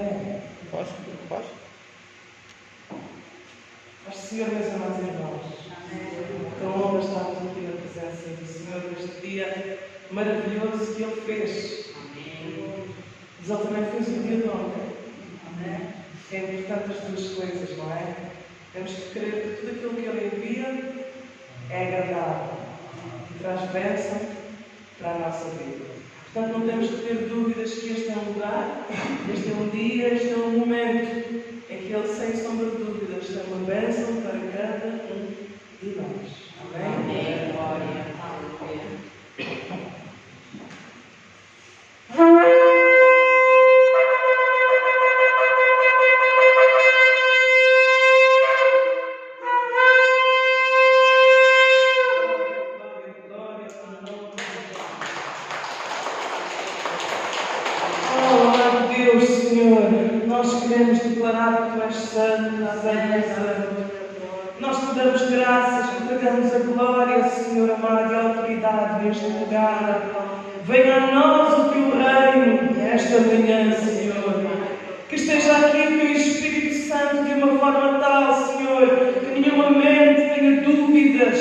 Amém. Posso? Senhor, meus amados irmãos, que honra estarmos aqui na presença do Senhor neste dia maravilhoso que Ele fez. Mas Ele também fez o dia de ontem. É importante as duas coisas, não é? Temos que crer que tudo aquilo que Ele envia é agradável e traz bênção para a nossa vida. Portanto, não temos que ter dúvidas que este é um lugar, este é um dia, este é um momento em que Ele, sem sombra de dúvidas, tem uma bênção para cada um de nós. Amém? Amém. Glória. Aleluia. Nós queremos declarar que Tu és santo, santo. Nós te damos graças, te entregamos a glória, Senhor amado, e a autoridade neste lugar. Venha a nós o Teu reino esta manhã, Senhor. Que esteja aqui o Teu Espírito Santo de uma forma tal, Senhor, que nenhuma mente tenha dúvidas,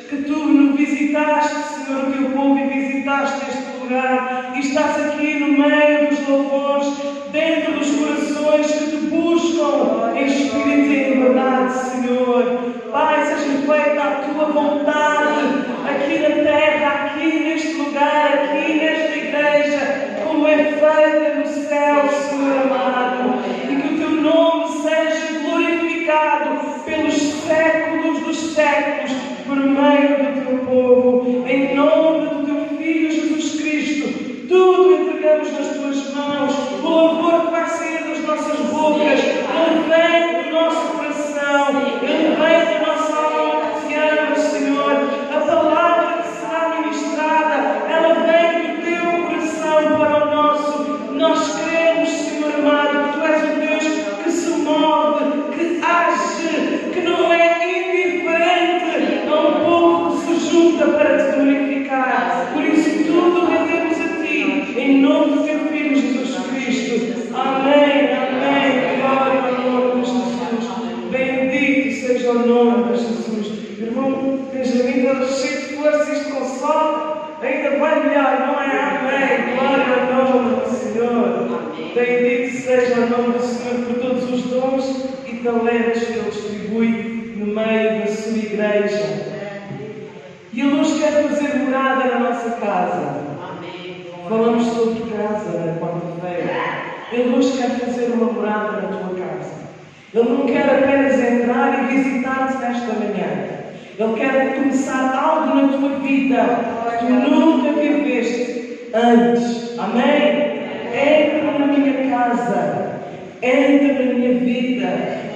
que Tu nos visitaste, Senhor, o Teu povo, e visitaste este lugar, e estás aqui no meio dos louvores, dentro dos corações que Te buscam em espírito e em verdade, Senhor. Pai, seja feita a Tua vontade, aqui na terra, aqui neste lugar, aqui nesta igreja, como é feita no céu, Senhor amado. E que o Teu nome seja glorificado pelos séculos dos séculos, por meio do Teu povo. Em nome do Teu Filho Jesus Cristo, tudo entregamos nas Tuas mãos. O louvor que vai sair das nossas bocas, Ele vem do nosso coração, Ele vem da nossa alma que Te ama, Senhor. A palavra que será ministrada, ela vem do Teu coração para o nosso. Nós queremos, Senhor amado, que Tu és um Deus que se move, que age, que não é indiferente a um povo que se junta para Te glorificar. Por isso tudo rendemos a Ti, em nome do Teu Filho Jesus Cristo. Amém, amém. Glória ao nome de Jesus. Bendito seja o nome de Jesus. Irmão Benjamin, está cheio de força, isto com sol ainda vai melhor, não é? Amém. Glória ao nome do Senhor. Bendito seja o nome do Senhor por todos os dons e talentos que Ele distribui no meio da sua igreja. E Ele nos quer fazer morada na nossa casa. Falamos sobre casa na quarta-feira. Ele nos quer fazer uma morada na tua casa. Ele não quer apenas entrar e visitar-te nesta manhã. Ele quer começar algo na tua vida que tu nunca viveste antes. Amém? Entra na minha casa. Entra na minha vida.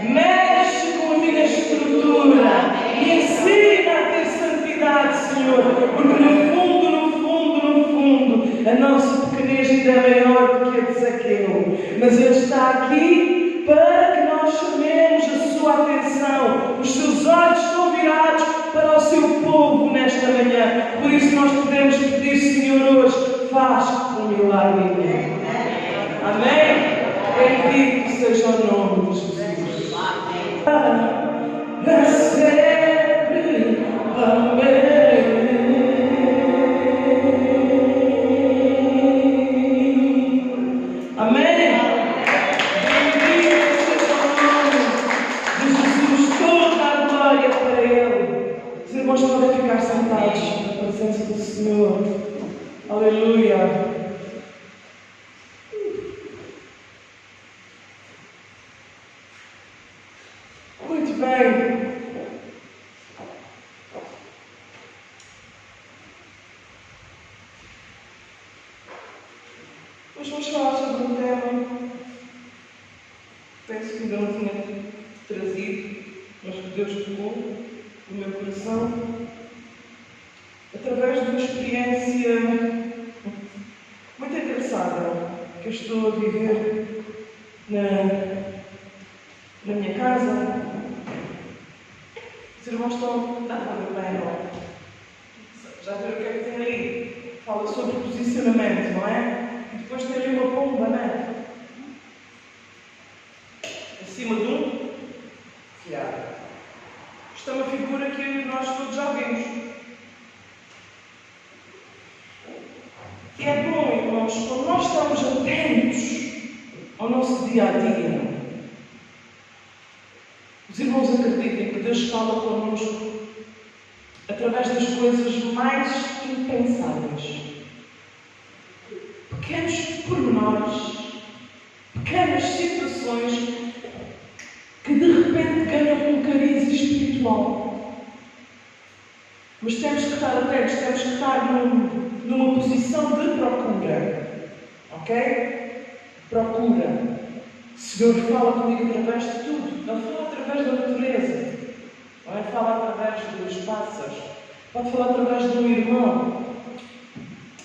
Mexe com a minha estrutura. Me ensina a ter santidade, Senhor. Porque no fundo, a nossa pequenez ainda é maior do que a de Zaqueu. Mas Ele está aqui para que nós chamemos a sua atenção. Os seus olhos estão virados para o seu povo nesta manhã. Por isso nós podemos pedir, Senhor, hoje, faz um milagre em mim. Amém? Bendito seja o nome de Jesus. É sempre amém. Podem ficar sentados na presença do Senhor. Aleluia. Muito bem. Hoje vamos falar sobre um tema. Penso que ainda não tinha trazido, mas que Deus tocou no meu coração, através de uma experiência muito engraçada que eu estou a viver na minha casa. Os irmãos estão a ver bem, não é? Já viram o que é que tem ali? Fala sobre posicionamento, não é? E depois tem ali uma pomba, não é? E é bom, irmãos, quando nós estamos atentos ao nosso dia a dia. Os irmãos acreditem que Deus fala connosco através das coisas mais impensáveis. Pequenos pormenores, pequenas situações que de repente ganham um cariz espiritual. Mas temos que estar atentos, temos que estar numa posição de procura. Ok? Procura. O Senhor fala comigo através de tudo. Ele fala através da natureza. Não é? Fala através dos pássaros. Pode falar através de um irmão.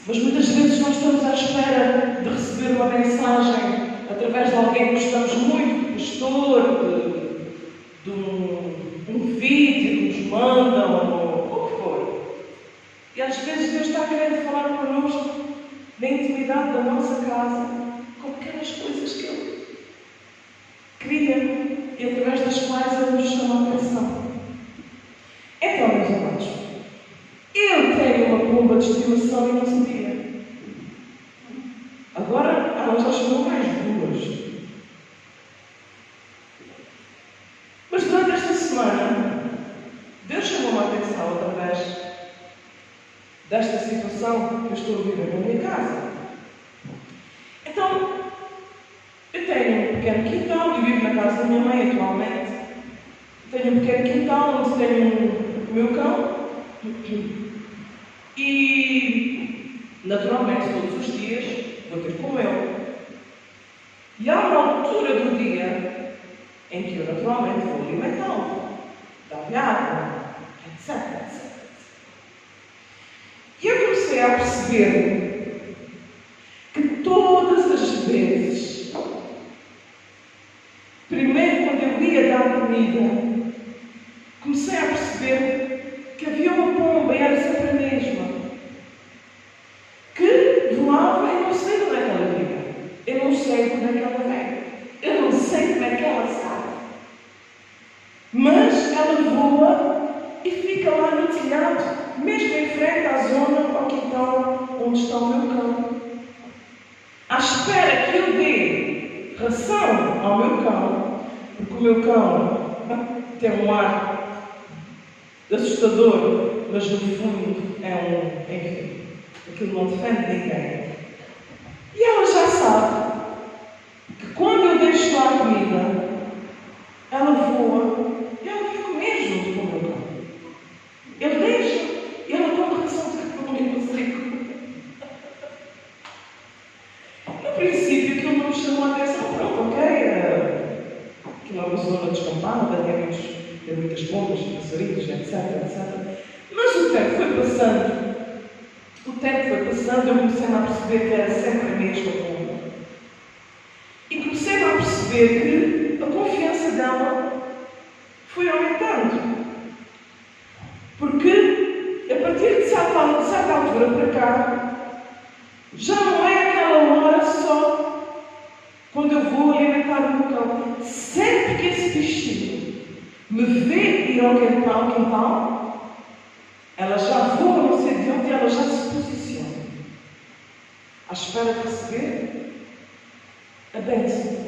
Mas muitas vezes nós estamos à espera de receber uma mensagem através de alguém que gostamos muito, do pastor, de um vídeo que nos mandam, ou o que for. E às vezes Deus está querendo falar connosco na intimidade da nossa casa, com pequenas coisas que Ele cria e através das quais Ele nos chama a atenção. Então, meus amados, eu tenho uma pomba de estimação e não sabia. Agora, ela já chamou mais duas. Mas durante esta semana, Deus chamou-me a atenção através desta situação que eu estou a viver na minha casa. Então, eu tenho um pequeno quintal, eu vivo na casa da minha mãe atualmente. Tenho um pequeno quintal onde tenho o meu cão. E, naturalmente, todos os dias vou ter com ele. E há uma altura do dia em que eu, naturalmente, vou alimentá-lo, dar-lhe água, etc, etc. E eu comecei a perceber que todas as vezes, primeiro quando eu ia dar comida, comecei a perceber que havia uma pomba e era sempre a mesma, que voava e não sei de onde é que ela vinha. Eu não sei de onde é que ela vem. Eu não sei como é que ela sabe. Mas ela voa e fica lá no telhado, mesmo em frente à zona, ao quintal, onde está o meu cão. À espera que eu dê ração ao meu cão, porque o meu cão tem um ar assustador, mas no fundo é enfim, aquilo não defende ninguém. E ela já sabe que quando eu deixo lá a comida, ela voa e ela vai comer junto com o meu cão. Eu deixo e ela come ração de capim seco. No princípio, aquilo não me chamou a atenção. Pronto, ok, aquilo é uma zona descampada, tem muitas pombas, passarinhos, etc, etc. Mas o tempo foi passando. Eu comecei a perceber que era sempre a mesma pomba. E comecei a perceber que a confiança dela foi aumentando. Porque, a partir de certa altura para cá, já não é aquela hora só quando eu vou alimentar o meu cão. Sempre que esse bichinho me vê ir ao quintal, ela já voa, não sei de onde, ela já se posiciona à espera de receber a bênção.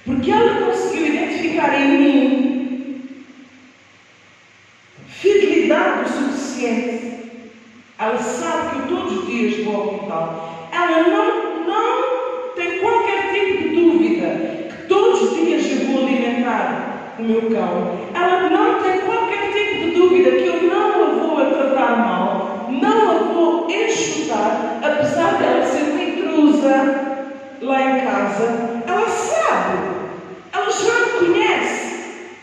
Porque ela conseguiu identificar em mim fidelidade o suficiente. Ela sabe que eu todos os dias vou ao quintal. Ela não tem qualquer tipo de dúvida que todos os dias eu vou alimentar o meu cão. Ela não tem qualquer tipo de dúvida que eu não a vou tratar mal, não a vou enxutar, apesar dela ser uma intrusa lá em casa. Ela sabe, ela já me conhece,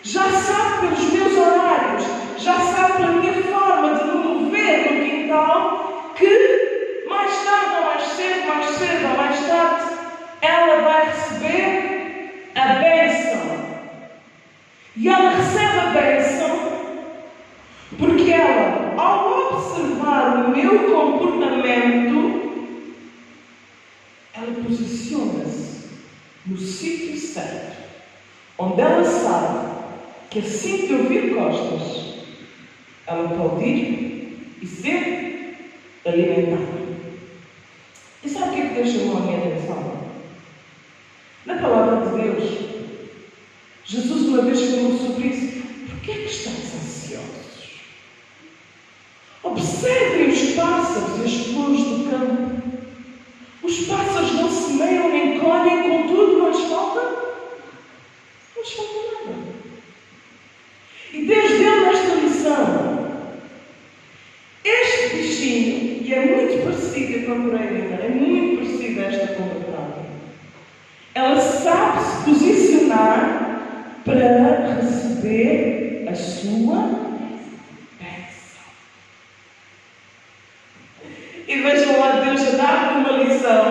já sabe pelos meus horários, já sabe pela minha forma de me mover no quintal, que mais tarde ou mais cedo ou mais tarde, ela vai receber a bênção. E ela recebe a bênção porque ela, ao observar o meu comportamento, ela posiciona-se no sítio certo, onde ela sabe que assim que eu vir costas, ela pode ir e ser alimentada. Deus chamou a minha atenção? Na palavra de Deus, Jesus uma vez falou sobre isso. Porquê é que estamos ansiosos? Observem os pássaros e as flores do campo. Os pássaros não semeiam nem colhem, contudo, não lhes falta nada. E Deus deu-me esta lição. Este bichinho, e é muito parecida, eu procurei lembrar, é muito parecida a esta pomba-corada. Ela sabe se posicionar para receber a sua bênção. E vejam lá Deus a dar-me uma lição,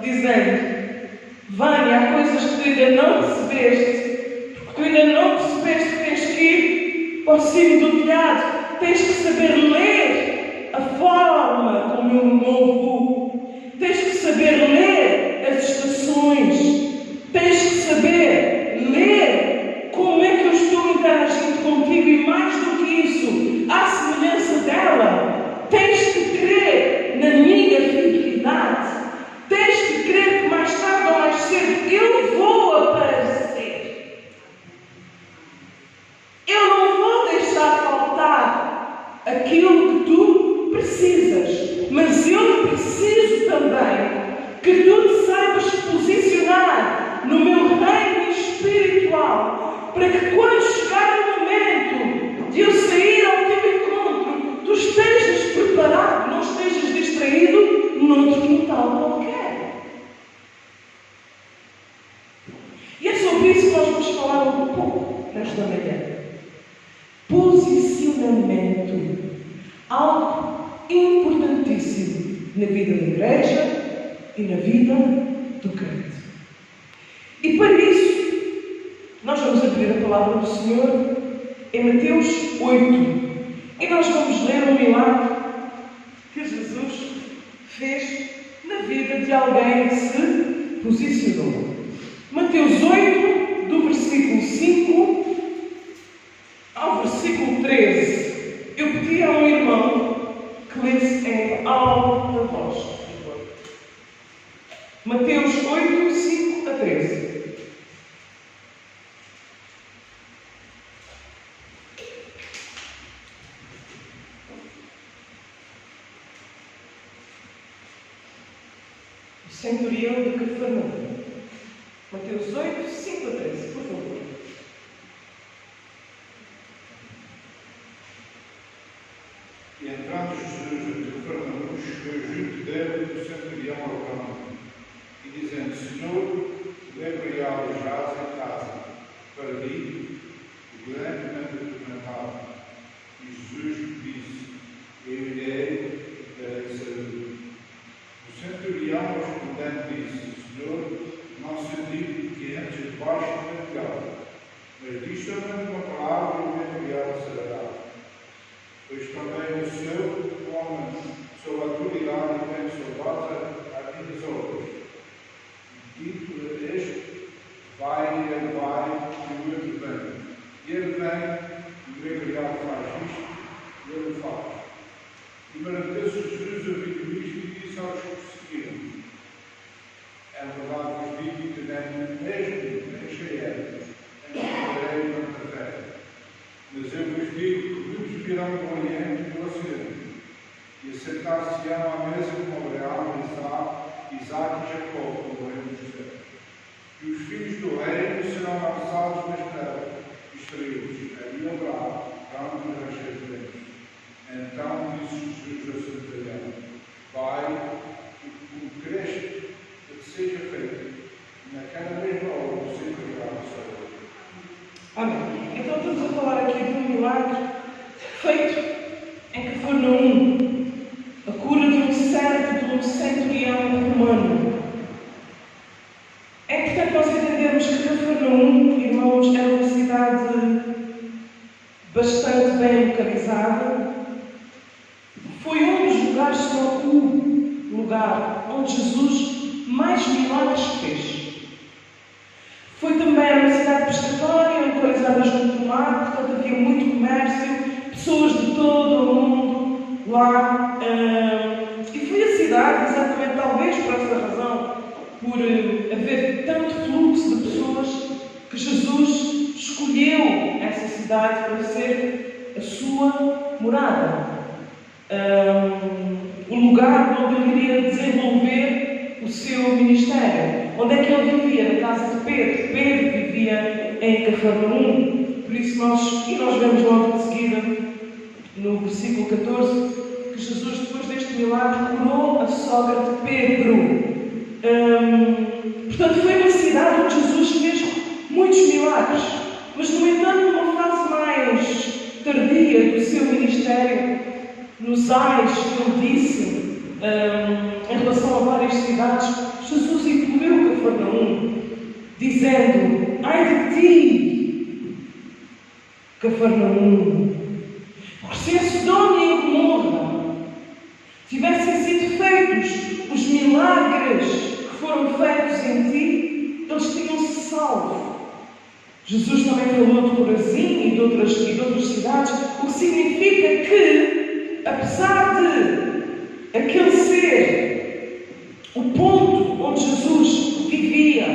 dizendo: Vânia, há coisas que tu ainda não percebeste, porque tu ainda não percebeste que tens que ir para o cimo do telhado, tens que saber ler a forma como eu me movo, tens que saber ler as estações, tens que saber ler como é que eu estou interagindo contigo, e mais do que isso, à semelhança dela, tens que crer na minha fidelidade, tens que crer que mais tarde ou mais cedo eu vou aparecer. Eu não vou deixar faltar aquilo que tu precisas, mas eu preciso também que tu te saibas posicionar no meu reino espiritual, para que quando chegar o momento de eu sair ao teu encontro, tu estejas preparado, não estejas distraído noutro quintal qualquer. E é sobre isso que nós vamos falar um pouco nesta manhã. Posicionamento. Algo importantíssimo na vida da igreja e na vida do crente. E para isso, nós vamos abrir a palavra do Senhor em Mateus 8. E nós vamos ler um milagre que Jesus fez na vida de alguém que se posicionou. Mateus 8, do versículo 5 ao versículo 13. Eu pedi a um irmão que lesse em alta voz. Mateus 8, 5 a 13. O centurião de Cafarnaum. Mateus 8, 5 a 13, por favor. E entrando Jesus de Cafarnaum, chegou junto dele o centurião ao campo, e dizendo: Senhor, leva-o jaz em casa, para mim, grandemente atormentado. E Jesus disse: Eu irei darei saúde. O centurião respondendo disse: Senhor, não senti que antes debaixo do enviado, mas diz somente uma palavra e o meu enviado será. Pois também o seu homem, sob a autoridade, tem soldados a vidas obras. Dito a este, vai, e ele vai, e o outro vem. E ele vem, e o meu enviado faz isto, e ele faz. E maravilhou-se Jesus ouvindo isto e disse aos que seguiram: É verdade vos digo que nem cheia encontrarei tanta fé. Mas eu vos digo que muitos virão do Oriente e do Ocidente, e assentar-se-ão à mesa com Abraão, Isaque e Jacó, no reino de José. E os filhos do reino serão lançados nas trevas, extraídos. Ali haverá pranto e ranger de dentes. Então disse Jesus ao centurião: Vai, e o creste que seja feito, naquela mesma hora o Senhor irá receber. Amém. Então estamos a falar aqui de um milagre feito em Cafarnaum, a cura de um servo de um centurião romano. É importante nós entendermos que Cafarnaum, irmãos, é uma cidade bastante bem localizada. Foi um dos lugares, se não o lugar, onde Jesus mais milagres fez. Foi também uma cidade pescatória, localizada junto do mar, portanto havia muito comércio, pessoas de todo o mundo lá. E foi a cidade, exatamente talvez por essa razão, por haver tanto fluxo de pessoas que Jesus escolheu essa cidade para ser a sua morada. O lugar onde ele iria desenvolver o seu ministério. Onde é que ele vivia? Na casa de Pedro. Pedro vivia em Cafarnaum. Por isso nós vemos logo de seguida, no versículo 14, que Jesus, depois deste milagre, curou a sogra de Pedro. Portanto, foi uma cidade onde Jesus fez muitos milagres. Mas, no entanto, numa fase mais tardia do seu ministério, nos ais que ele disse, em relação a várias cidades, Jesus incluiu Cafarnaum, dizendo: ai de ti, Cafarnaum, porque se em Sodoma e em Gomorra tivessem sido feitos os milagres que foram feitos em ti, eles tinham-se salvo. Jesus também falou de Corazim e de outras cidades, o que significa que, apesar de aquele ser o ponto onde Jesus vivia,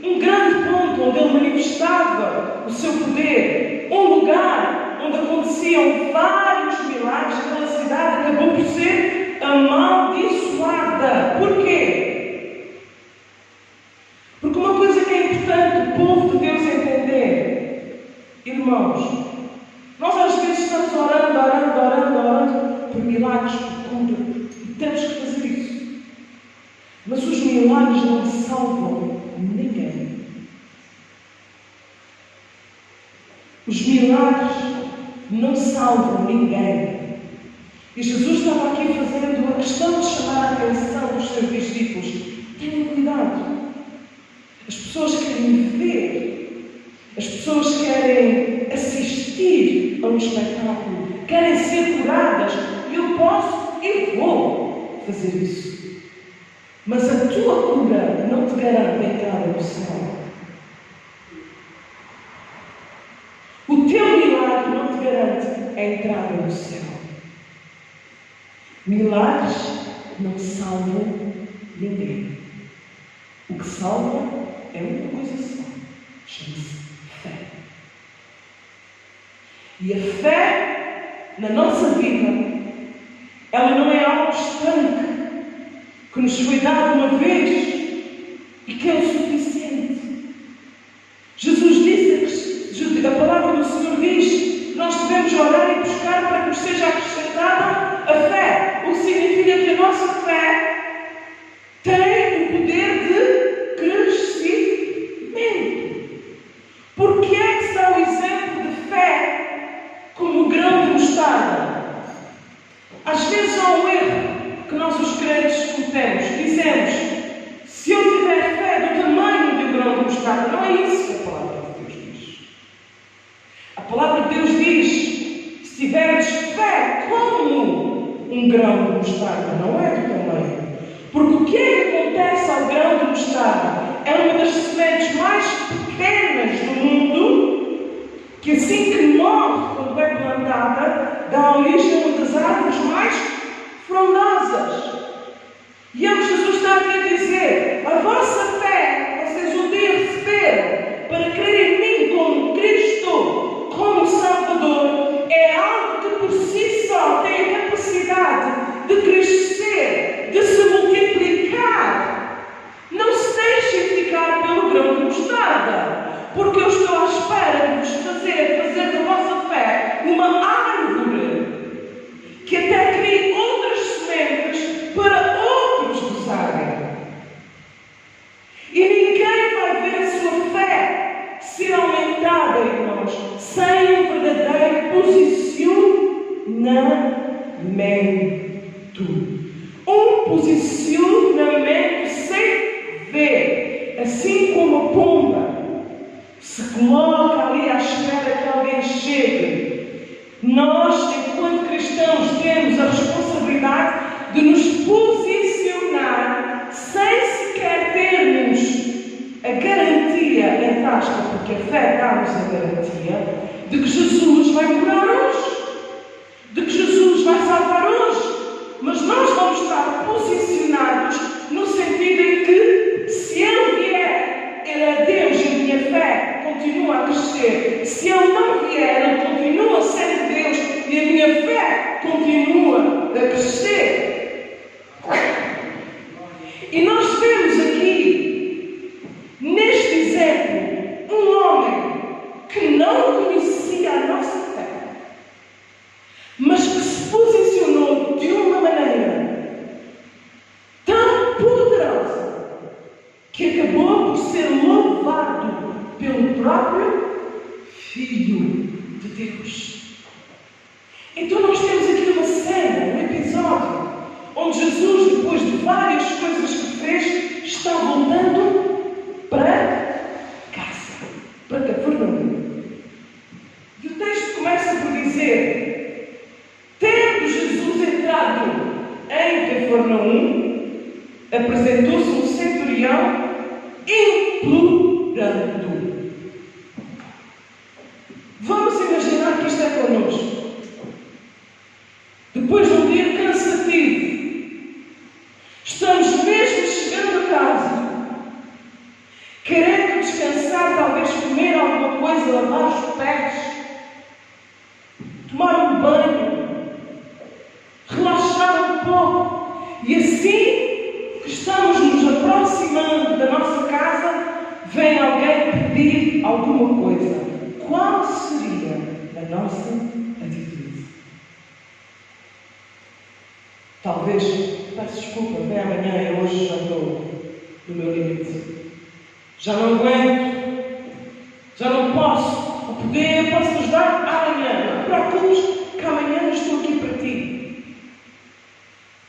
um grande ponto onde ele manifestava o seu poder, um lugar onde aconteciam vários milagres, aquela cidade acabou por ser amaldiçoada. Porquê? Porque uma coisa que é importante o povo de Deus entender, irmãos, nós às vezes estamos orando por milagres, por cura, e temos que fazer isso. Mas os milagres não salvam ninguém. Os milagres não salvam ninguém. E Jesus estava aqui fazendo a questão de chamar a atenção dos seus discípulos. Tenham cuidado. As pessoas querem ver. As pessoas querem assistir a um espetáculo. Querem ser curadas. E eu posso e vou fazer isso. Mas a tua cura não te garante a entrada no céu. O teu milagre não te garante a entrada no céu. Milagres não salvam ninguém. O que salva é uma coisa só. Chama-se fé. E a fé na nossa vida, ela não é algo estanque que nos foi dado uma vez e que é o suficiente. Jesus disse, a palavra do Senhor diz que nós devemos orar e buscar para que nos seja acrescentada a fé. O que significa que a nossa fé tem o poder de crescimento. Porque é que se dá o exemplo de fé como o grão de mostarda? Às vezes há um erro que nós os crentes cometemos. Dizemos: se eu tiver fé do tamanho do grão de mostarda, não é isso que a palavra de Deus diz. A palavra de Deus diz: se tiveres fé como um grão de mostarda, não é do tamanho. Porque o que é que acontece ao grão de mostarda? É uma das sementes mais pequenas do mundo, que assim que morre quando é plantada, dá origem a uma das árvores mais frondosas. E é o que Jesus está aqui a dizer: a vossa fé, vocês um dia receberam para crer em mim como Cristo, como Salvador, é algo que por si só tem a capacidade de crescer, de se multiplicar. Não se deixem ficar pelo grão de mostarda, porque eu estou à espera de vos fazer da vossa fé uma árvore que até crie outras sementes para outros gozarem. E ninguém vai ver a sua fé ser aumentada, irmãos, sem um verdadeiro posicionamento. Um posicionamento sem ver. Assim como a pomba se coloca ali à espera que alguém chegue, nós, enquanto cristãos, temos a responsabilidade de nos posicionar sem sequer termos a garantia, entre aspas, porque a fé dá-nos a garantia de que Jesus vai curar hoje, de que Jesus vai salvar hoje. Mas nós vamos estar posicionados no sentido em que continua a crescer. Se Ele não vier, Ele continua sendo Deus e a minha fé continua a crescer. E nós temos aqui, neste exemplo, um homem que não conhecia a nossa fé, mas que se posicionou de uma maneira tão poderosa que acabou por ser louvado pelo próprio Filho de Deus. Então nós temos aqui uma cena, um episódio, onde Jesus, depois de várias coisas que fez, está voltando para casa, para Cafarnaum. E o texto começa por dizer: tendo Jesus entrado em Cafarnaum, apresentou-se um centurião implorando. Vamos imaginar que isto é connosco. Depois de um dia cansativo, estamos mesmo chegando a casa, querendo descansar, talvez comer alguma coisa, lavar os pés, tomar um banho, relaxar um pouco. E assim que estamos nos aproximando da nossa casa, vem alguém pedir alguma coisa. Qual seria a nossa atitude? Talvez, peço desculpa, vem amanhã, eu hoje já estou no meu limite. Já não aguento, já não posso. O poder, eu posso te ajudar amanhã. Não te preocupes que amanhã eu estou aqui para ti.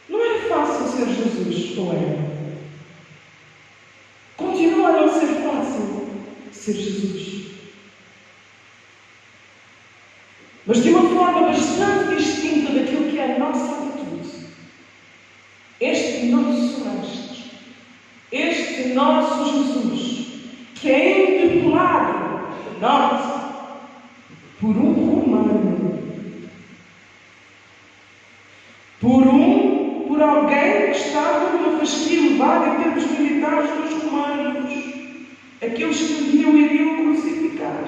Não é fácil ser Jesus, ou é? Continua a não ser fácil ser Jesus. Mas de uma forma bastante distinta daquilo que é a nossa atitude. Este nosso Mestre, este nosso Jesus, que é intitulado nós por um romano, por alguém que estava numa fasquia elevada em termos militares dos romanos, aqueles que um dia o iriam crucificar.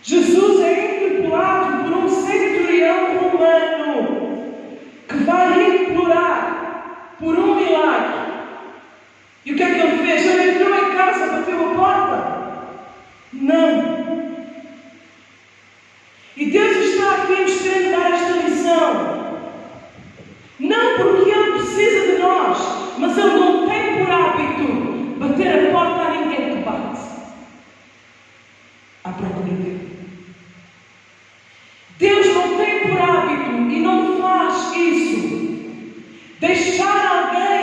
Jesus é interpelado por um centurião romano que vai implorar por um milagre. E o que é que ele fez? Ele entrou em casa, bateu a porta? Não. E Deus está aqui nos querendo dar esta lição. Não porque Ele precisa de nós, mas Ele não tem por hábito bater a porta a ninguém que bate. À procura dele. Deus não tem por hábito e não faz isso. Deixar alguém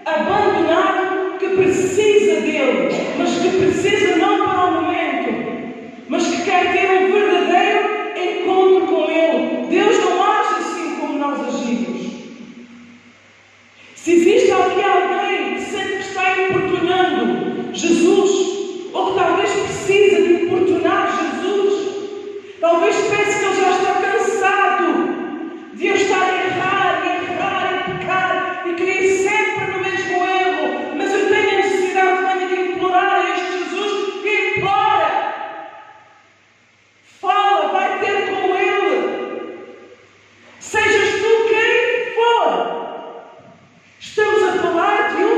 abandonado que precisa dele, mas que precisa não para o momento, mas que quer ter um verdadeiro encontro com Ele. Deus não age assim como nós agimos. Se existe aqui alguém que sente que está importunando Jesus, ou que talvez precisa de importunar Jesus, talvez pense que ele já está cansado de eu estar a errar e pecar e cair sempre no mesmo erro, mas eu tenho a necessidade de implorar a este Jesus e implora. Fala, vai ter com Ele. Sejas tu quem for. Estamos a falar de um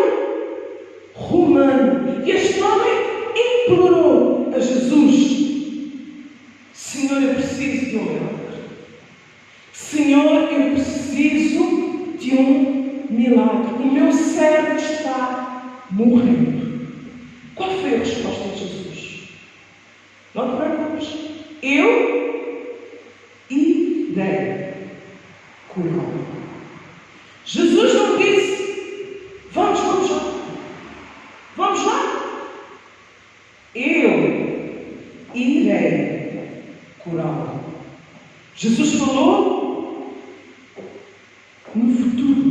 romano. E este homem implorou a Jesus: Senhor, eu preciso de um milagre. Senhor, eu preciso de um milagre. O meu servo está morrendo. Qual foi a resposta de Jesus? Não te preocupes. Eu irei curá-lo. Jesus não disse: vamos lá. Vamos lá. Eu irei curá-lo. Jesus falou no futuro.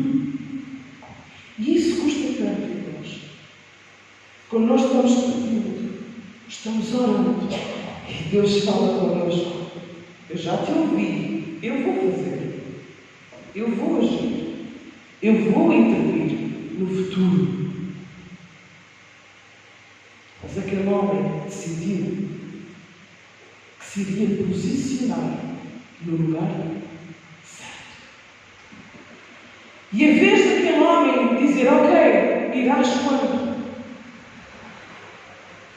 E isso custa tanto a nós. Quando nós estamos pedindo, estamos orando, e Deus fala connosco: eu já te ouvi, eu vou fazer, eu vou agir, eu vou intervir no futuro. Mas aquele homem decidiu seria posicionar no lugar certo. E em vez daquele homem dizer, ok, irás quando?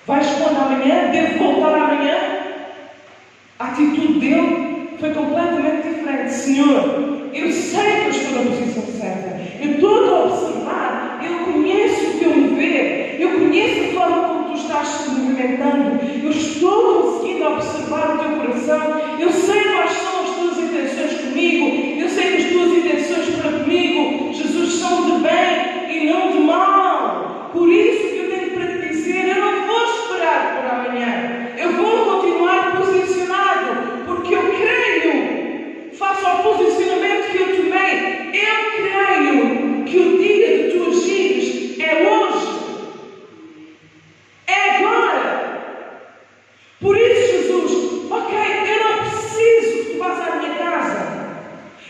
Vais quando amanhã? Devo voltar amanhã? A atitude dele foi completamente diferente. Senhor, eu sei que eu estou na posição certa. Eu estou a observar. Eu conheço o teu mover. Eu conheço a forma como tu estás se movimentando. Eu estou conseguindo observar o teu coração. Eu sei quais são as tuas intenções comigo. Eu sei que as tuas intenções para comigo, Jesus, são de bem e não de mal. Por isso que eu tenho para te dizer, eu não vou esperar por amanhã. Eu vou continuar posicionado, porque eu creio, face ao posicionamento que eu tomei, eu creio que o dia de tu agires é hoje. É agora. Por isso, Jesus, ok, eu não preciso que tu vás à minha casa.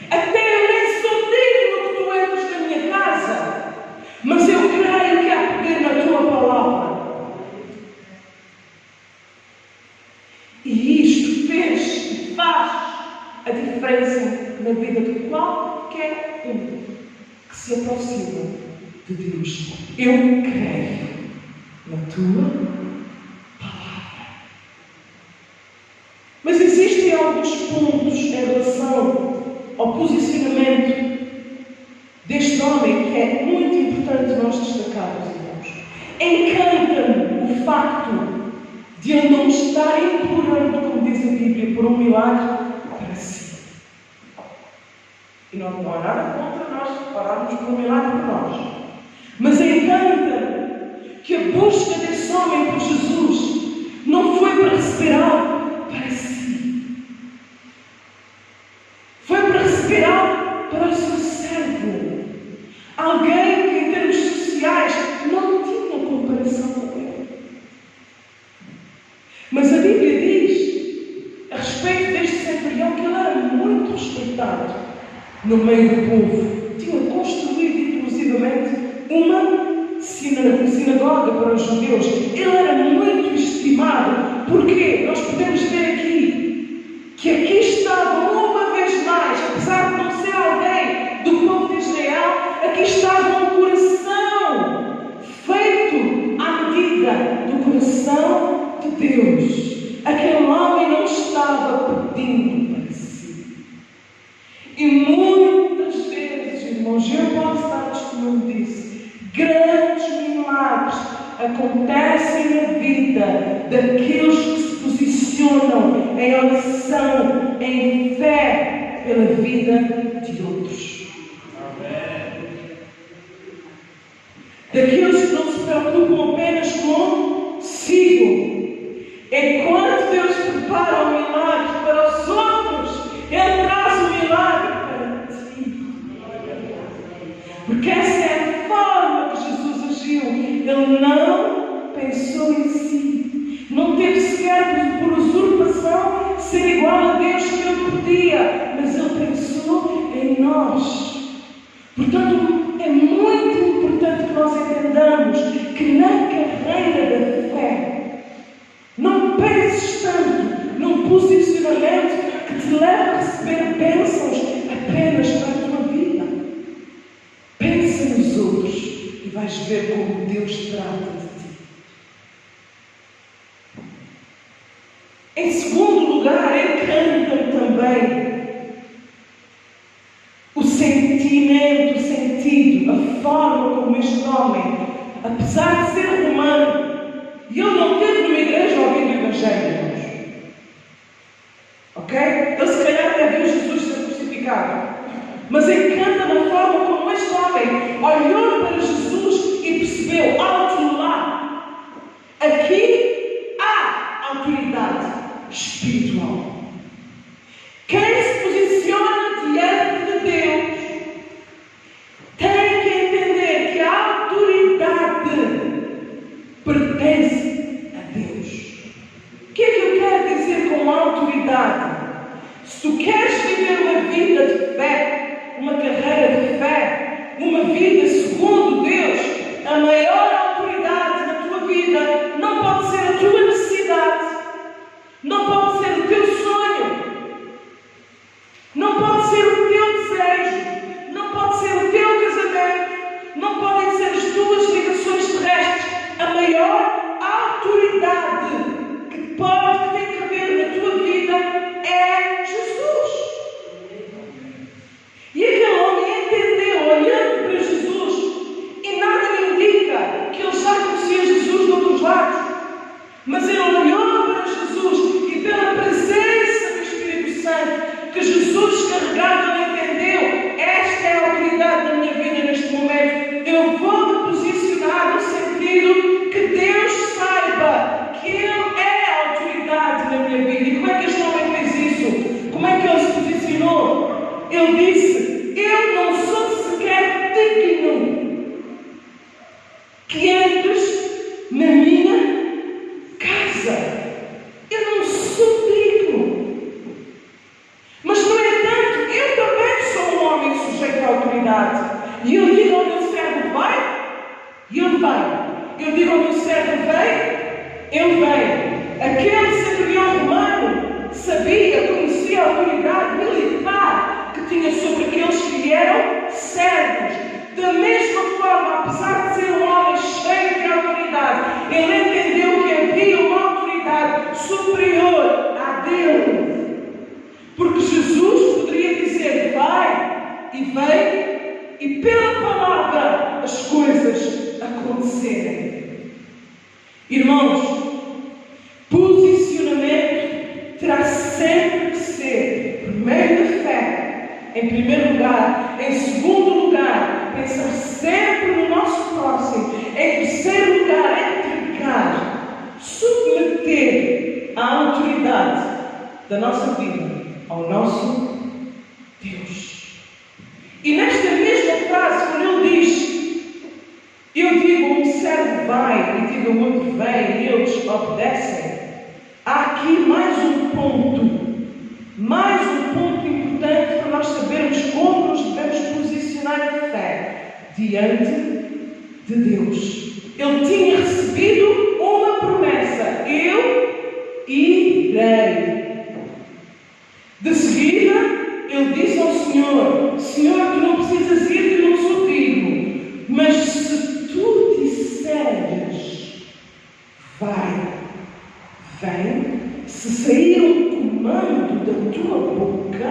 Até eu nem sou digno que tu entres na minha casa. Mas eu creio que há poder na tua palavra. E isto fez e faz a diferença na vida de qualquer um que se aproxima de Deus. Eu creio na tua palavra. Mas existem alguns pontos em relação ao posicionamento deste homem que é muito importante nós destacarmos, irmãos. Encanta-me o facto de ele não estar implorando, como diz a Bíblia, por um milagre para si. E não há nada contra nós pararmos por um milagre para nós. Mas encanta-me que a busca desse homem por Jesus não foi para receber algo para si. Foi para receber algo para o seu servo. Alguém que em termos sociais não tinha comparação com ele. Mas a Bíblia diz a respeito deste centurião que ele era muito respeitado no meio do povo. Tinha construído inclusivamente uma sinagoga para os judeus. Ele era muito estimado. Porquê? Nós podemos ver aqui que aqui estava uma vez mais, apesar de não ser alguém do povo de Israel, aqui estava um coração feito à medida do coração de Deus. Aquele homem não estava pedindo para si. E muitas vezes, irmãos, eu posso dar testemunho disso, grandes milagres acontecem na vida daqueles que se posicionam em oração, em fé pela vida de outros. Daqueles que não se preocupam apenas consigo. Enquanto Deus prepara um milagre para os outros, Ele traz um milagre para ti. Porque essa é a forma que Jesus agiu. Ele não pensou em si. Não teve sequer por usurpação ser igual a Deus que Ele podia. Mas Ele pensou em nós. Portanto, é muito importante que nós entendamos que na carreira da fé não penses tanto num posicionamento que te leva a receber bênçãos apenas para a tua vida. Pensa nos outros e vais ver como Deus trata de ti. Em segundo lugar, encanta-me também o sentimento, o sentido, a forma como este homem, apesar de ser romano, e ele não teve numa igreja ouvindo o Evangelho, irmãos. Ok? Ele se calhar até viu Jesus ser crucificado. Mas encanta na forma como este homem olhou para Jesus e percebeu, alto lá, aqui há autoridade espiritual. Quem se posiciona diante de Deus tem que entender que a autoridade pertence a Deus. O que é que eu quero dizer com autoridade? Se tu queres viver uma vida de fé, uma carreira de fé, uma vida segura, E eu digo ao meu servo, vai, e ele vai. Eu digo ao meu servo, vem, ele vem. Aquele centurião romano sabia, conhecia a autoridade militar que tinha sobre aqueles que eram servos. Da mesma forma, apesar de ser um homem cheio de autoridade, ele entendeu que havia uma autoridade superior à dele. Porque Jesus poderia dizer, vai, e vem, e pela palavra as coisas acontecerem. Irmãos, posicionamento terá sempre que ser por meio da fé, em primeiro lugar. Em segundo lugar, pensar sempre no nosso próximo. Em terceiro lugar, entregar, submeter a autoridade da nossa vida ao nosso Deus. E nesta mesma frase, quando ele diz, eu digo um servo vai e digo o outro vem, e eles obedecem, há aqui mais um ponto importante para nós sabermos como nos devemos posicionar em fé diante de Deus. Ele tinha recebido uma promessa, eu irei. De seguida, ele disse ao Senhor, Senhor, tu não precisas ir, que eu não sou digno, mas se tu disseres, vai, vem, se sair um comando da tua boca,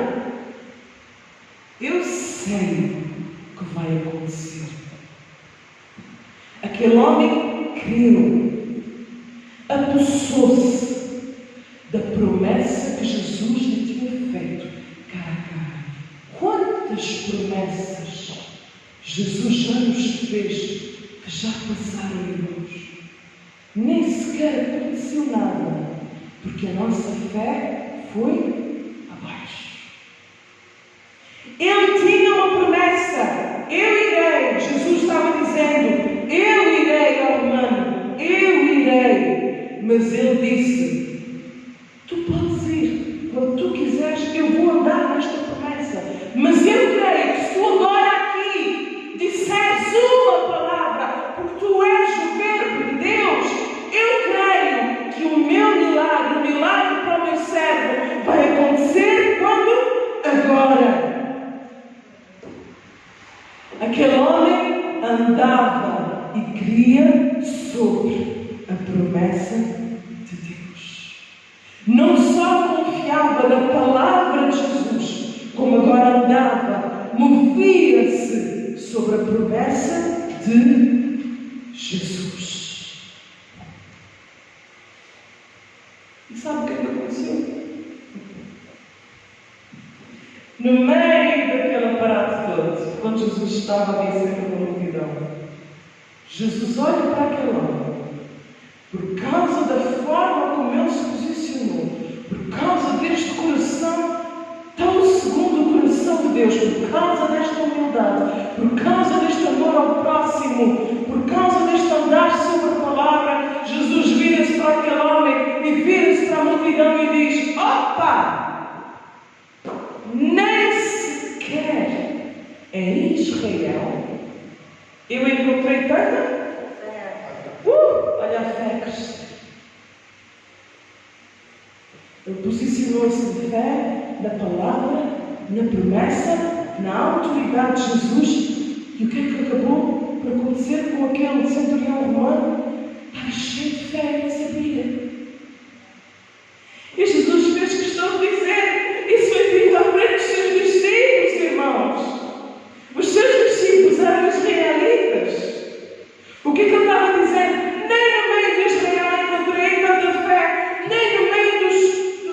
eu sei o que vai acontecer. Aquele homem creu, apossou-se da promessa que Jesus lhe tinha feito, cara a cara. Quantas promessas Jesus já nos fez que já passaram, irmãos? Nem sequer aconteceu nada, porque a nossa fé foi abaixo. Ele tinha uma promessa, eu irei. Jesus estava dizendo, eu irei ao humano, eu irei. Mas ele disse, tu podes ir, quando tu quiseres, eu vou andar nesta promessa. Mas eu creio que se tu agora aqui disseres uma palavra, porque tu és o Verbo de Deus, eu creio que o meu milagre, o milagre para o meu servo, vai acontecer quando? Agora. Aquele homem andava e cria sobre a promessa de Deus. Não só confiava na palavra de Jesus, como agora andava, movia-se sobre a promessa de Jesus. E sabe o que aconteceu? No meio daquele aparato todo, quando Jesus estava ali cerca da multidão, Jesus olha para aquele homem, por causa da forma como ele se posicionou, por causa deste coração tão segundo o coração de Deus, por causa desta humildade, por causa deste amor ao próximo, por causa deste andar sobre a palavra, Jesus vira-se para aquele homem e vira-se para a multidão e diz, opa! Nem sequer em Israel eu encontrei tanta. Olha a fé crescer. Ele posicionou-se de fé na palavra, na promessa, na autoridade de Jesus. E o que é que acabou por acontecer com aquele centurião romano? Estava cheio de fé, não sabia. E Jesus fez questão de dizer, isso foi dito à frente dos seus discípulos, irmãos. Os seus discípulos eram israelitas. O que é que ele estava a dizer? Nem no meio de Israel encontrei tanta fé, nem no meio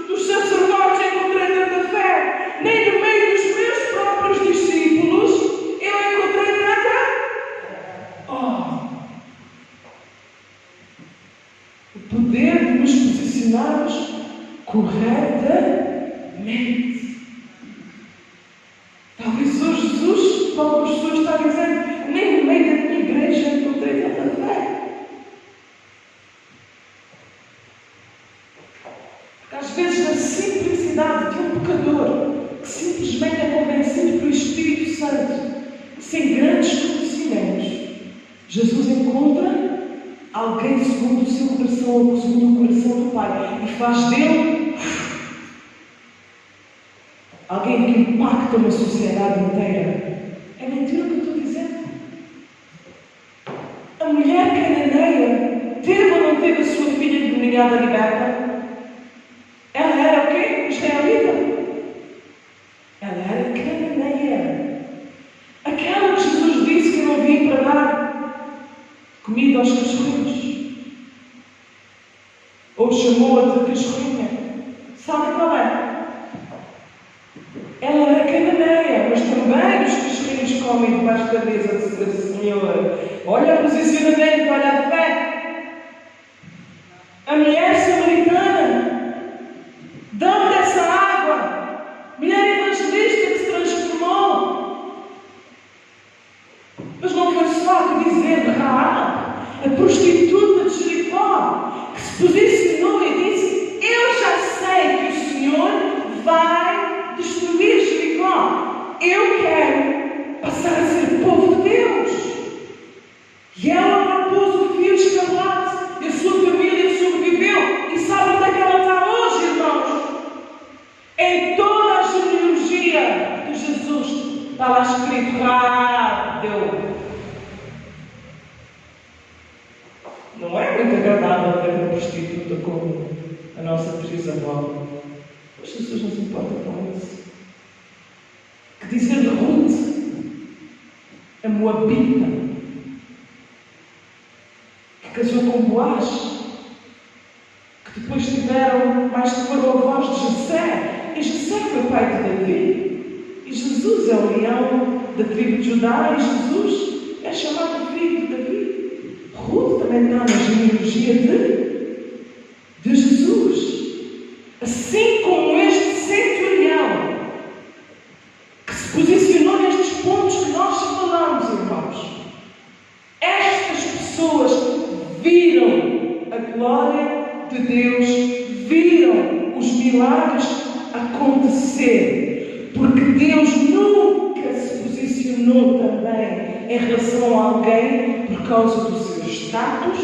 dos sacerdotes encontrei tanta fé, nem no meio dos meus próprios discípulos eu encontrei tanta. O poder de nos posicionarmos corretamente. Talvez hoje Jesus, para algumas pessoas, está dizendo, nem no meio da minha igreja encontrei tanta fé. Porque às vezes na simplicidade de um pecador que simplesmente é convencido pelo Espírito Santo, sem grandes Jesus encontra alguém segundo o seu coração, segundo o coração do Pai, e faz dele alguém que impacta uma sociedade inteira. É mentira o que eu estou dizendo? A mulher cananeia teve ou não teve a sua filha endemoniada liberta? Ela era o quê? Israelita. Ela era cananeia. Aquela que Jesus disse que não vinha para dar comida aos cachorrinhos. Ou chamou-a de cachorrinha. Sabe qual é? Ela era cananeia, mas também os cachorrinhos comem debaixo da mesa do Senhor. Olha o posicionamento, olha a fé. A mulher samaritana, dão dessa água. Mulher evangelista que se transformou. Mas não foi só por dizer de Raab, a prostituta de Jericó, que se posicionou e disse: eu já sei que o Senhor vai destruir Jericó. Eu quero passar a ser povo de Deus. E ela pôs o fio escarlate e a sua família sobreviveu. E sabe onde é que ela está hoje, irmãos? Em toda a genealogia de Jesus está lá escrito: rápido. Não é muito agradável ver uma prostituta como a nossa trisavó. Mas Jesus não se importa com isso. Que dizer de Ruth, a moabita, que casou com Boaz, que depois tiveram, mais que foram avós de Jessé, e Jessé foi pai de Davi, e Jesus é o leão da tribo de Judá, e Jesus é chamado filho de Davi. Ruth também está na genealogia de Jesus. Assim como este centurião, que se posicionou nestes pontos que nós falamos, irmãos. Estas pessoas viram a glória de Deus, viram os milagres acontecer, porque Deus nunca se posicionou também em relação a alguém por causa do seu status,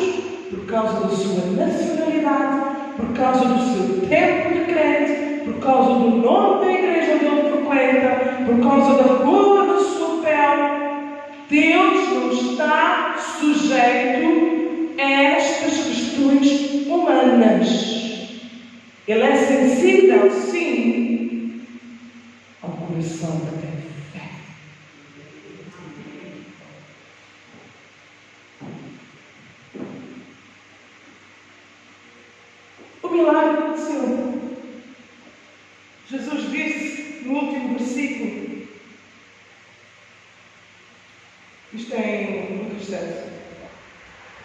por causa da sua nacionalidade, por causa do seu tempo de crente, por causa do nome da igreja onde ele frequenta, por causa da cor da sua pele. Deus não está sujeito a estas questões humanas. Ele é sensível, sim, ao coração que tem fé. O milagre aconteceu. Jesus disse no último versículo, isto é em Lucas 7.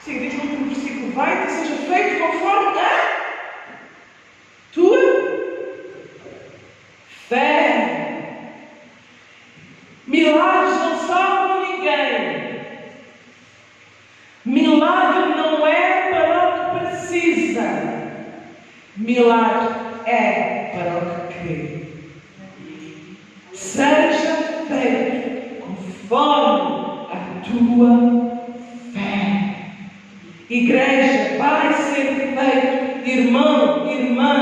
Sim, diz no último versículo: vai-te, seja feito conforme a tua fé. Milagres não salvam ninguém. Milagre não é para o que precisa. Milagre é para o que crê. Seja feito conforme a tua fé. Igreja, vai ser feito. Irmão, irmã,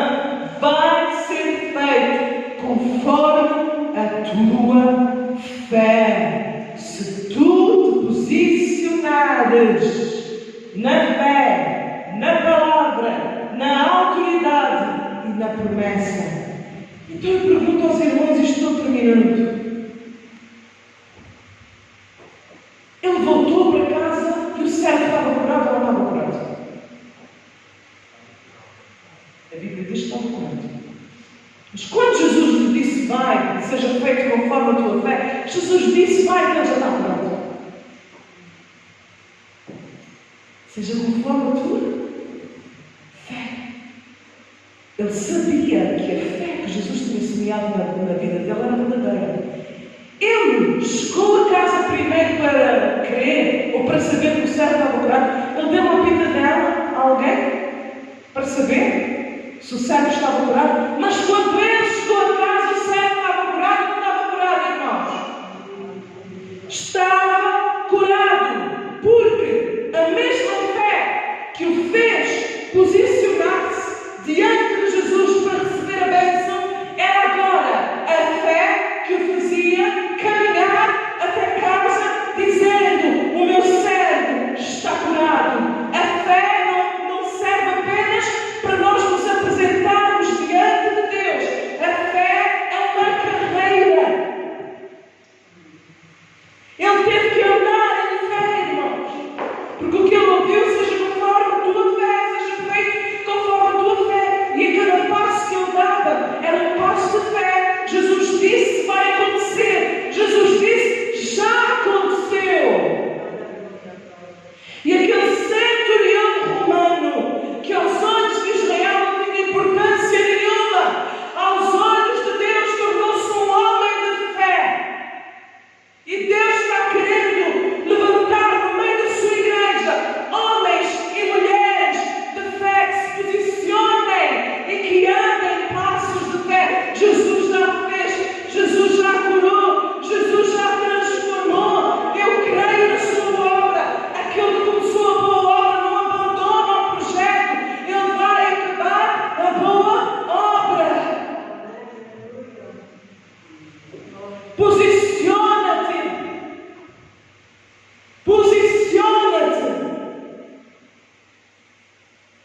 vai ser feito conforme a tua fé. Se tu te posicionares na fé, na palavra, na autoridade e na promessa. Então eu pergunto aos irmãos, e estou terminando. Ele voltou para casa e o servo estava curado ou não estava curado? A Bíblia diz que estava curado. Mas quando Jesus lhe disse: vai, seja feito conforme a tua fé, Jesus disse: vai, que ele já está curado. Seja conforme a tua fé. Ele sabia que a fé que Jesus tinha semeado na vida dele era verdadeira. Ele chegou a casa primeiro para crer ou para saber que o servo estava curado. Ele deu uma pitadela a alguém para saber se o servo estava curado. Mas quando ele chegou a casa, o servo estava curado ou não estava curado, irmãos? Estava curado. Porque o fez posicionar-se diante de Jesus para receber a bênção era agora a fé que o fazia caminhar até casa dizendo: o meu servo está curado. A fé não serve apenas para nós nos apresentarmos diante de Deus. A fé é uma carreira. Ele teve que andar em fé, irmãos, porque o que ele ouviu, seja conforme a tua fé, seja feito conforme a tua fé. E a cada passo que ele dava era um passo de fé. Jesus disse: vai acontecer. Jesus disse: já aconteceu. E aquele centurião romano, que aos olhos de Israel não tinha importância nenhuma, aos olhos de Deus tornou-se um homem de fé. E Deus está querendo levantar no meio da sua igreja homens e mulheres de fé que se posicionem e que andem passos de fé. Jesus já fez, Jesus já curou, Jesus já transformou. Eu creio na sua obra. Aquele que começou a boa obra não abandona o projeto. Ele vai acabar a boa obra. Posiciona-te. Posiciona-te.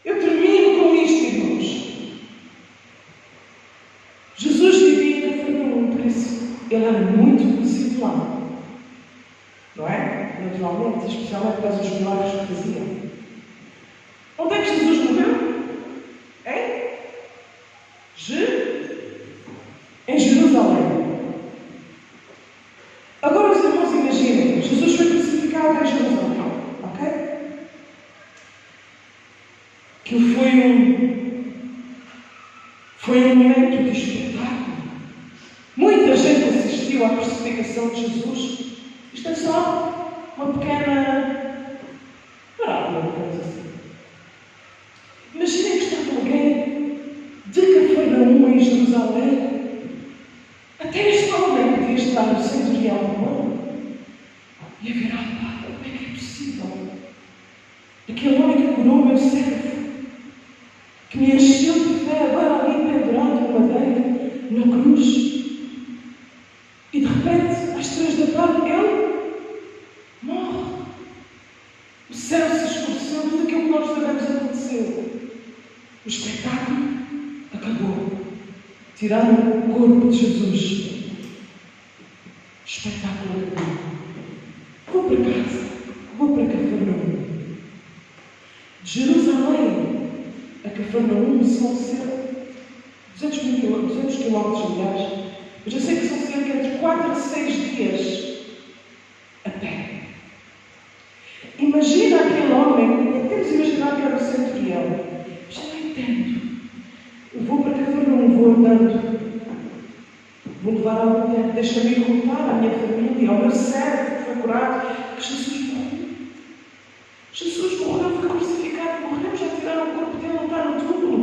Eu termino com isto, irmãos. Jesus vivia em Cafarnaum, por isso ele era muito conhecido lá. Não é? Naturalmente, especialmente para os milagres que fazia. Onde é que Jesus morreu? Em Jerusalém. Agora os irmãos imaginem, Jesus foi crucificado em Jerusalém, ok? Aquilo foi um momento de espetáculo. Muita gente assistiu à crucificação de Jesus. Isto é só uma pequena parábola, digamos assim. Imaginem que estava alguém de Cafarnaum em Jerusalém. Até este homem podia estar no centurião romano e a ver: como é que é possível? Aquele homem que curou o meu servo, que me encheu de fé, agora ali pendurado no madeiro, na cruz, e de repente, às 3 da tarde, ele morre. O céu se escureceu, tudo aquilo que nós sabemos aconteceu. O espetáculo acabou. Tiraram o corpo de Jesus. O espetáculo acabou. Vou para casa. Vou para Cafarnaum. De Jerusalém a Cafarnaum são cerca de 200 quilómetros, aliás. Mas eu sei que são cerca de 4 a 6 dias a pé. Imagina aquele homem, temos de imaginar que era o centurião. Mas eu não entendo. Eu vou para Cafarnaum, vou andando. Vou levar algum tempo. Deixa-me ir contar à minha família, ao meu servo que foi curado, que Jesus morreu. Jesus morreu, foi crucificado, morreu, já tiraram o corpo dele, não está no túmulo.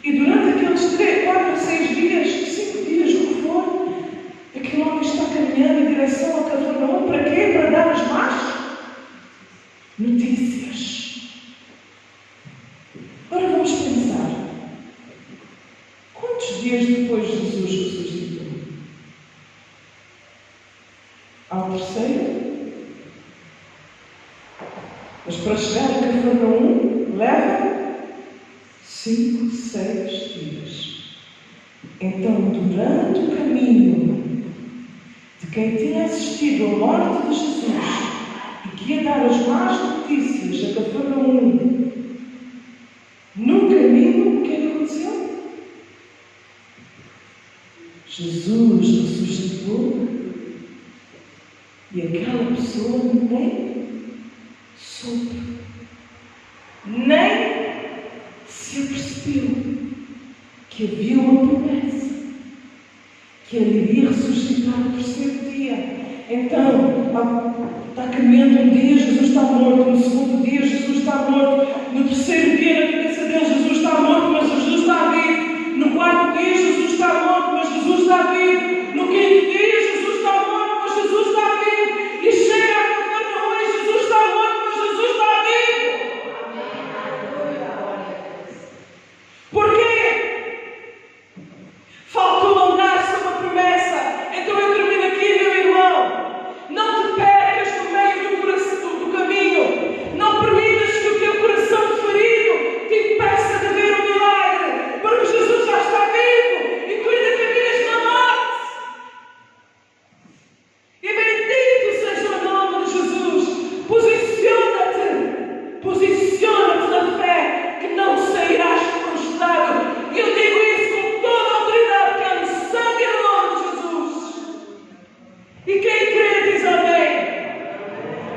E durante aqueles 3, 4 a 6 dias, 5 dias, o que for, aquele homem está caminhando em direção a Cafarnaum. Para quê? Para dar as más notícias. Agora vamos pensar. Quantos dias depois Jesus ressuscitou? Ao terceiro? Mas para chegar a Cafarnaum leva 5, 6 dias. Então, durante o caminho de quem tinha assistido à morte de Jesus e que ia dar as más notícias a Cafarnaum, no caminho, o que é que aconteceu? Jesus ressuscitou e aquela pessoa nem soube, nem se apercebeu que havia uma promessa, que ele iria ressuscitar no terceiro dia. Então, está caminhando um dia, Jesus está morto. No segundo dia, Jesus está morto. No terceiro dia, na cabeça dele, Jesus está morto, mas Jesus está vivo. No quarto dia, Jesus está morto, mas Jesus está vivo. No quinto dia, Jesus está morto, mas Jesus está vivo. E chega a Cafarnaum e Jesus está morto, mas Jesus está vivo.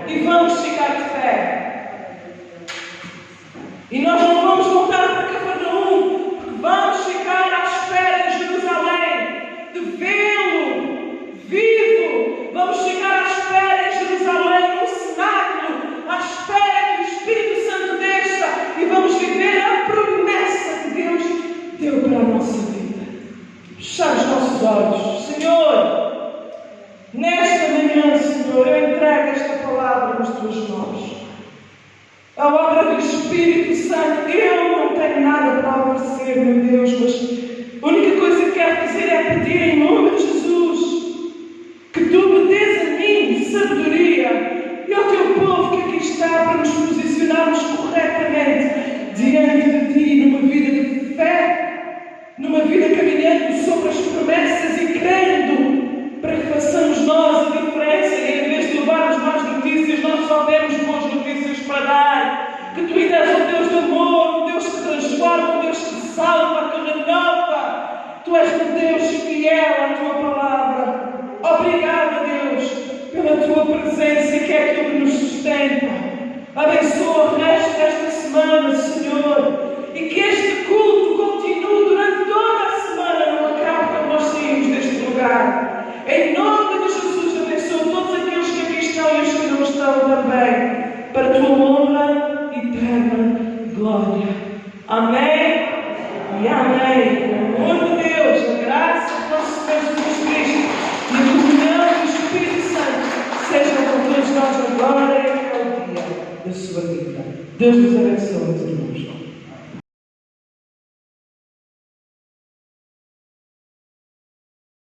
e vamos ficar de pé. E nós não vamos voltar para Cafarnaum, porque vamos ficar à espera em Jerusalém de vê-lo vivo. Vamos ficar à espera em Jerusalém, no cenáculo, à espera que o Espírito Santo desça e vamos viver a promessa que Deus deu para a nossa vida. Fechar os nossos olhos. Senhor, nesta manhã, Senhor, eu entrego esta palavra nas tuas mãos. A obra do Espírito Santo, eu não tenho nada para oferecer, meu Deus, mas a única coisa que quero fazer é pedir em nome de Jesus que tu me dês a mim sabedoria e ao teu povo que aqui está para nos posicionarmos corretamente diante de ti, numa vida de fé, numa vida caminhando sobre as promessas e crendo, para que façamos nós a diferença e em vez de levarmos más notícias, nós só temos boas notícias para dar. Que tu ainda és um Deus de amor, um Deus que transforma, um Deus que salva, que renova. Tu és um Deus fiel à tua palavra. Obrigada, Deus, pela tua presença, que é aquilo que nos sustenta. Abençoa o resto desta semana, Senhor, e que este culto continue durante toda a semana, não acabe quando nós saímos deste lugar. Em nome de Jesus, abençoa todos aqueles que aqui estão e os que não estão também, para a tua honra e eterna glória. Amém e amém. O amor de Deus, a graça do nosso Senhor Jesus Cristo e a comunhão do Espírito Santo sejam com todos nós agora e até o dia da sua vida. Deus nos abençoe, meus irmãos.